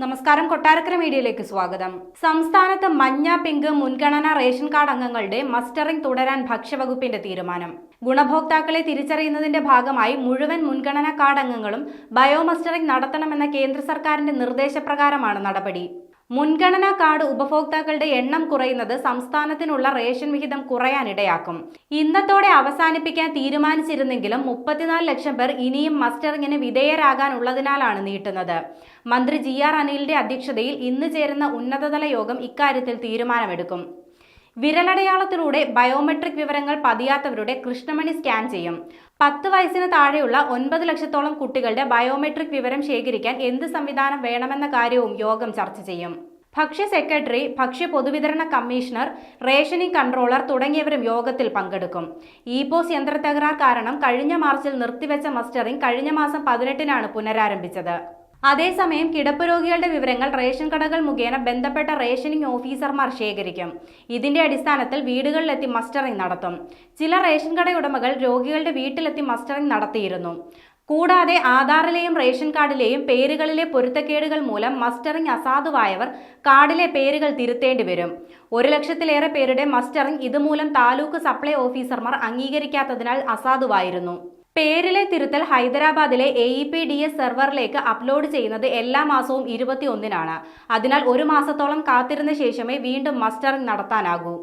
നമസ്കാരം, കൊട്ടാരക്കര മീഡിയയിലേക്ക് സ്വാഗതം. സംസ്ഥാനത്ത് മഞ്ഞ, പിങ്ക് മുൻഗണനാ റേഷൻ കാർഡ് അംഗങ്ങളുടെ മസ്റ്ററിംഗ് തുടരാൻ ഭക്ഷ്യവകുപ്പിന്റെ തീരുമാനം. ഗുണഭോക്താക്കളെ തിരിച്ചറിയുന്നതിന്റെ ഭാഗമായി മുഴുവൻ മുൻഗണനാ കാർഡ് അംഗങ്ങളും ബയോമസ്റ്ററിംഗ് നടത്തണമെന്ന കേന്ദ്ര സർക്കാരിന്റെ നിർദ്ദേശപ്രകാരമാണ് നടപടി. മുൻഗണനാ കാർഡ് ഉപഭോക്താക്കളുടെ എണ്ണം കുറയുന്നത് സംസ്ഥാനത്തിനുള്ള റേഷൻ വിഹിതം കുറയാനിടയാക്കും. ഇന്നത്തോടെ അവസാനിപ്പിക്കാൻ തീരുമാനിച്ചിരുന്നെങ്കിലും 34 ലക്ഷം പേർ ഇനിയും മസ്റ്ററിംഗിന് വിധേയരാകാനുള്ളതിനാലാണ് നീട്ടുന്നത്. മന്ത്രി GR അനിലിന്റെ അധ്യക്ഷതയിൽ ഇന്ന് ചേരുന്ന ഉന്നതതല യോഗം ഇക്കാര്യത്തിൽ തീരുമാനമെടുക്കും. വിരലടയാളത്തിലൂടെ ബയോമെട്രിക് വിവരങ്ങൾ പതിയാത്തവരുടെ കൃഷ്ണമണി സ്കാൻ ചെയ്യും. 10 വയസ്സിന് താഴെയുള്ള 9 ലക്ഷത്തോളം കുട്ടികളുടെ ബയോമെട്രിക് വിവരം ശേഖരിക്കാൻ എന്ത് സംവിധാനം വേണമെന്ന കാര്യവും യോഗം ചർച്ച ചെയ്യും. ഭക്ഷ്യ സെക്രട്ടറി, ഭക്ഷ്യ പൊതുവിതരണ കമ്മീഷണർ, റേഷനിംഗ് കൺട്രോളർ തുടങ്ങിയവരും യോഗത്തിൽ പങ്കെടുക്കും. ഇ-പോസ് യന്ത്രത്തകരാർ കാരണം കഴിഞ്ഞ മാർച്ചിൽ നിർത്തിവെച്ച മസ്റ്ററിംഗ് കഴിഞ്ഞ മാസം 18-നാണ് പുനരാരംഭിച്ചത്. അതേസമയം കിടപ്പ് രോഗികളുടെ വിവരങ്ങൾ റേഷൻ കടകൾ മുഖേന ബന്ധപ്പെട്ട റേഷനിംഗ് ഓഫീസർമാർ ശേഖരിക്കും. ഇതിന്റെ അടിസ്ഥാനത്തിൽ വീടുകളിലെത്തി മസ്റ്ററിംഗ് നടത്തും. ചില റേഷൻ കട ഉടമകൾ രോഗികളുടെ വീട്ടിലെത്തി മസ്റ്ററിംഗ് നടത്തിയിരുന്നു. കൂടാതെ ആധാറിലെയും റേഷൻ കാർഡിലെയും പേരുകളിലെ പൊരുത്തക്കേടുകൾ മൂലം മസ്റ്ററിംഗ് അസാധുവായവർ കാർഡിലെ പേരുകൾ തിരുത്തേണ്ടി വരും. 1 ലക്ഷത്തിലേറെ പേരുടെ മസ്റ്ററിംഗ് ഇതുമൂലം താലൂക്ക് സപ്ലൈ ഓഫീസർമാർ അംഗീകരിക്കാത്തതിനാൽ അസാധുവായിരുന്നു. പേരിലെ തിരുത്തൽ ഹൈദരാബാദിലെ AEPDS സെർവറിലേക്ക് അപ്ലോഡ് ചെയ്യുന്നത് എല്ലാ മാസവും 21-നാണ്. അതിനാൽ 1 മാസത്തോളം കാത്തിരുന്ന ശേഷമേ വീണ്ടും മസ്റ്ററിംഗ് നടത്താനാകൂ.